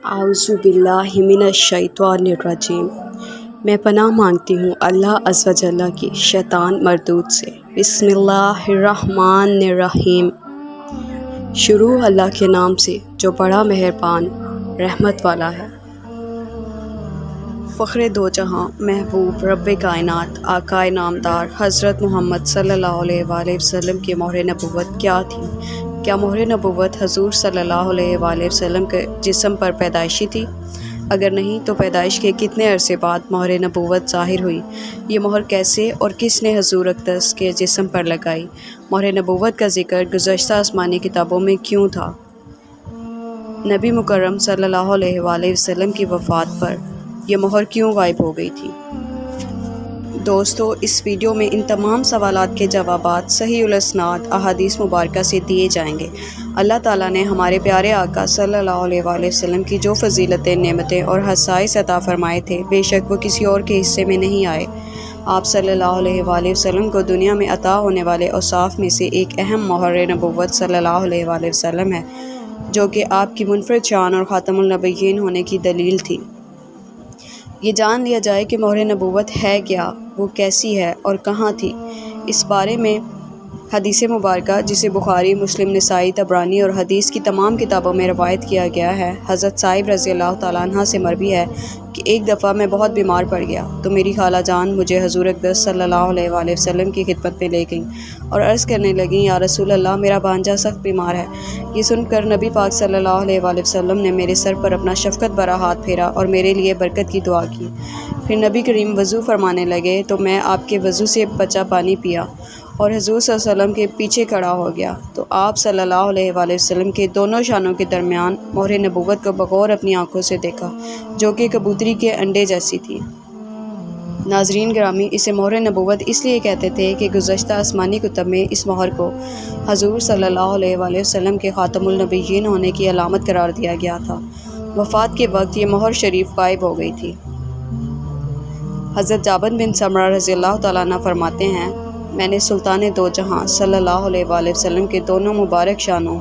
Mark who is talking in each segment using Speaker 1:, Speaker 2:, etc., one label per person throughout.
Speaker 1: आऊज़ु बिल्लाहि मिनश शैतानिर रजीम। मैं पनाह मांगती हूँ अल्लाह अज़्ज़ व जल्ल की शैतान मरदूद से। बिस्मिल्लाहिर्रहमानिर्रहीम। शुरू अल्लाह के नाम से जो बड़ा मेहरबान रहमत वाला है। फ़ख्र दो जहाँ महबूब रब्बे कायनात आकाए नामदार हज़रत मोहम्मद सल्लल्लाहु अलैहि वसल्लम की मोहर नबुव्वत क्या थी? क्या मोहर नबुव्वत हजूर सल्लल्लाहु अलैहि वसल्लम के जिस्म पर पैदाइशी थी? अगर नहीं तो पैदाइश के कितने अरसे बाद मोहर नबुव्वत ज़ाहिर हुई? ये मोहर कैसे और किसने हजूर अक़दस के जिस्म पर लगाई? मोहर नबुव्वत का ज़िक्र गुज़श्ता आसमानी किताबों में क्यों था? नबी मुकर्रम सल्लल्लाहु अलैहि वसल्लम की वफ़ात पर यह मोहर क्यों गायब हो गई थी? दोस्तों, इस वीडियो में इन तमाम सवालात के जवाबात सही उल इस्नाद अहादीस मुबारका से दिए जाएंगे। अल्लाह ताला ने हमारे प्यारे आका सल्लल्लाहु अलैहि वसल्लम की जो फ़ज़ीलतें, नेमतें और हसाइस अता फ़रमाए थे, बेशक वो किसी और के हिस्से में नहीं आए। आप सल्लल्लाहु अलैहि वसल्लम को दुनिया में अता होने वाले औसाफ में से एक अहम मोहर नबुव्वत सल्लल्लाहु अलैहि वसल्लम है, जो कि आपकी मुनफ़रिद शान और ख़ातमुन नबिय्यीन होने की दलील थी। ये जान लिया जाए कि मोहर नबुव्वत है क्या, वो कैसी है और कहाँ थी। इस बारे में हदीस मुबारका, जिसे बुखारी, मुस्लिम, नसाई, तबरानी और हदीस की तमाम किताबों में रवायत किया गया है, हज़रत साहिब रज़ी अल्लाह तआला अन्हा से मरवी है कि एक दफ़ा मैं बहुत बीमार पड़ गया तो मेरी खाला जान मुझे हजूर अक़दस सल्लल्लाहु अलैहि वसल्लम की खिदमत में ले गई और अर्ज़ करने लगी, या रसूल अल्लाह, मेरा भांजा सख्त बीमार है। ये सुनकर नबी पाक सल्लल्लाहु अलैहि वसल्लम ने मेरे सर पर अपना शफ़क़त भरा हाथ फेरा और मेरे लिए बरकत की दुआ की। फिर नबी करीम वज़ू फरमाने लगे तो मैं आपके वज़ू से बचा पानी पिया और हजूर सल्लल्लाहु अलैहि वसल्लम के पीछे खड़ा हो गया तो आप सल्लल्लाहु अलैहि वसल्लम के दोनों शानों के दरमियान मोहर नबुव्वत को बग़ौर अपनी आँखों से देखा, जो कि कबूतरी के अंडे जैसी थी। नाज़रीन गिरामी, इसे मोहर नबुव्वत इसलिए कहते थे कि गुज़श्ता आसमानी कुतब में इस मोहर को हजूर सल्लल्लाहु अलैहि वसल्लम के ख़ातमुल नबिय्यीन होने की अलामत करार दिया गया था। वफ़ात के वक्त ये मोहर शरीफ गायब हो गई थी। हज़रत जाबिर बिन समरा रज़ी अल्लाह तआला अन्हु फरमाते हैं, मैंने सुल्तान दो जहाँ सल्लल्लाहु अलैहि वसल्लम के दोनों मुबारक शानों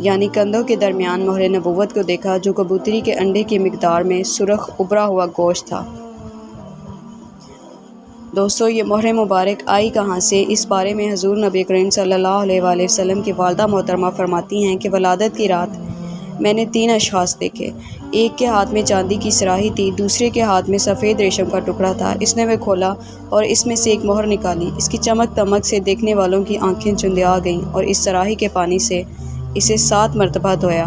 Speaker 1: यानी कंधों के दरमियान मोहर नबुव्वत को देखा, जो कबूतरी के अंडे की मिकदार में सुरख उभरा हुआ गोश्त था। दोस्तों, ये मोहर मुबारक आई कहाँ से? इस बारे में हजूर नबी करीम सल्लल्लाहु अलैहि वसल्लम की वालदा मोहतरमा फरमाती हैं कि वलादत की रात मैंने 3 अशख़ास देखे। एक के हाथ में चांदी की सराही थी, दूसरे के हाथ में सफ़ेद रेशम का टुकड़ा था। इसने वह खोला और इसमें से एक मोहर निकाली। इसकी चमक दमक से देखने वालों की आंखें चुंधिया गईं और इस सराही के पानी से इसे 7 मरतबा धोया।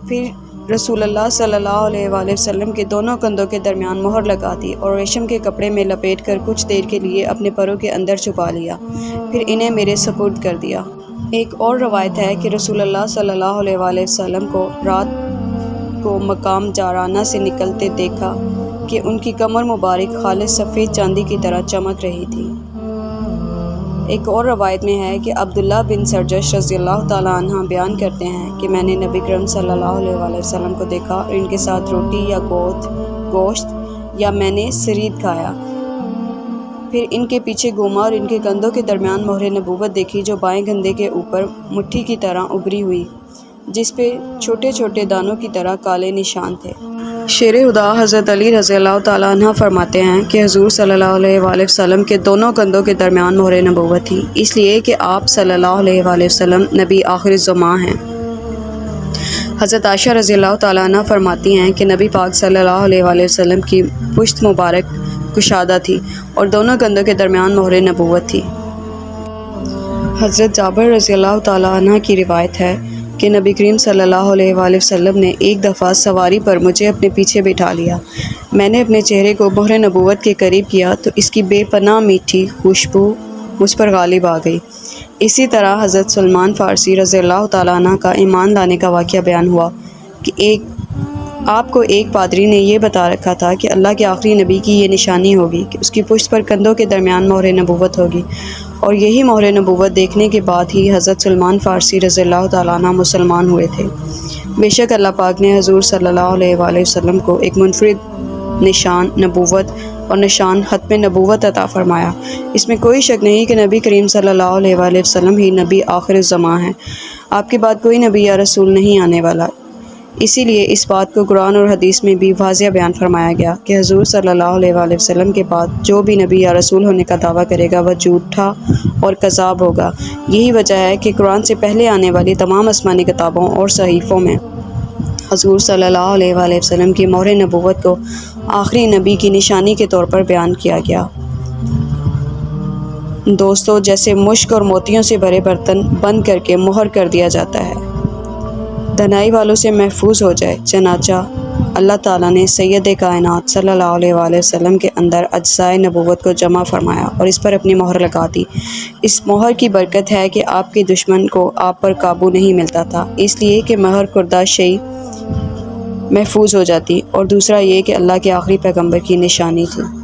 Speaker 1: फिर रसूलुल्लाह सल्लल्लाहु अलैहि वसल्लम के दोनों कंधों के दरमियान मोहर लगा दी और रेशम के कपड़े में लपेट कर कुछ देर के लिए अपने परों के अंदर छुपा लिया, फिर इन्हें मेरे सुपुर्द कर दिया। एक और रवायत है कि रसूलुल्लाह सल्लल्लाहु अलैहि वसल्लम को रात को मकाम जाराना से निकलते देखा कि उनकी कमर मुबारक खालिस सफ़ेद चांदी की तरह चमक रही थी। एक और रवायत में है कि अब्दुल्ला बिन सरजश रज़ी अल्लाह तआला अन्हा बयान करते हैं कि मैंने नबी करीम सल्लल्लाहु अलैहि वसल्लम को देखा और इनके साथ रोटी या गोश्त या मैंने सरीद खाया। फिर इनके पीछे घूमा और इनके कंधों के दरमियान मोहर नबुव्वत देखी, जो बाएं कंधे के ऊपर मुट्ठी की तरह उभरी हुई, जिस पे छोटे छोटे दानों की तरह काले निशान थे। शेर खुदा हज़रत अली रज़ी अल्लाह तआला अन्हु फरमाते हैं कि हजूर सल्लल्लाहु अलैहि वसल्लम के दोनों कंधों के दरमियान मोहर नबुव्वत थी, इसलिए कि आप सल्लल्लाहु अलैहि वसल्लम नबी आखिर ज़मां हैं। हज़रत आयशा रज़ी अल्लाह तआला अन्हा फरमाती हैं कि नबी पाक सल्लल्लाहु अलैहि वसल्लम की पुश्त मुबारक कुशादा थी और दोनों कंधों के दरमियान मोहर नबुव्वत थी। हज़रत जाबिर रज़ी अल्लाह तआला अन्हा की रिवायत है कि नबी करीम सल्लल्लाहु अलैहि वसल्लम ने एक दफ़ा सवारी पर मुझे अपने पीछे बिठा लिया। मैंने अपने चेहरे को मोहर नबुव्वत के करीब किया तो इसकी बेपनाह मीठी खुशबू मुझ पर गालिब आ गई। इसी तरह हज़रत सलमान फ़ारसी रज़ी अल्लाह तआला अन्हु का ईमान लाने का वाक़या बयान हुआ कि आपको एक पादरी ने यह बता रखा था कि अल्लाह के आखिरी नबी की ये निशानी होगी कि उसकी पुश्त पर कंधों के दरमियान मोहर नबुव्वत होगी, और यही मोहर नबुव्वत देखने के बाद ही हज़रत सलमान फ़ारसी रज़ी अल्लाह तआला अन्हु मुसलमान हुए थे। बेशक अल्लाह पाक ने हजूर सल्लल्लाहु अलैहि वसल्लम को एक मुनफरिद निशान नबुव्वत और निशान ख़त्म नबुव्वत अता फ़रमाया। इसमें कोई शक नहीं कि नबी करीम सल्लल्लाहु अलैहि वसल्लम ही नबी आखिर ज़मां हैं। आपके बाद कोई नबी या रसूल नहीं आने वाला। اسی لیے اس بات کو قرآن اور حدیث میں بھی واضح بیان فرمایا گیا کہ حضور صلی اللہ علیہ وآلہ وسلم کے بعد جو بھی نبی یا رسول ہونے کا دعویٰ کرے گا وہ جھوٹا اور کذاب ہوگا۔ یہی وجہ ہے کہ قرآن سے پہلے آنے والی تمام آسمانی کتابوں اور صحیفوں میں حضور صلی اللہ علیہ وآلہ وسلم کی مہر نبوت کو آخری نبی کی نشانی کے طور پر بیان کیا گیا۔ دوستو، جیسے مشک اور موتیوں سے بھرے برتن بند کر کے مہر کر دیا جاتا ہے دھنائی والوں سے محفوظ ہو جائے، چنانچہ اللہ تعالیٰ نے سید کائنات صلی اللہ علیہ وآلہ وسلم کے اندر اجزائے نبوت کو جمع فرمایا اور اس پر اپنی مہر لگا دی۔ اس مہر کی برکت ہے کہ آپ کے دشمن کو آپ پر قابو نہیں ملتا تھا، اس لیے کہ مہر کردہ شیء محفوظ ہو جاتی، اور دوسرا یہ کہ اللہ کے آخری پیغمبر کی نشانی تھی۔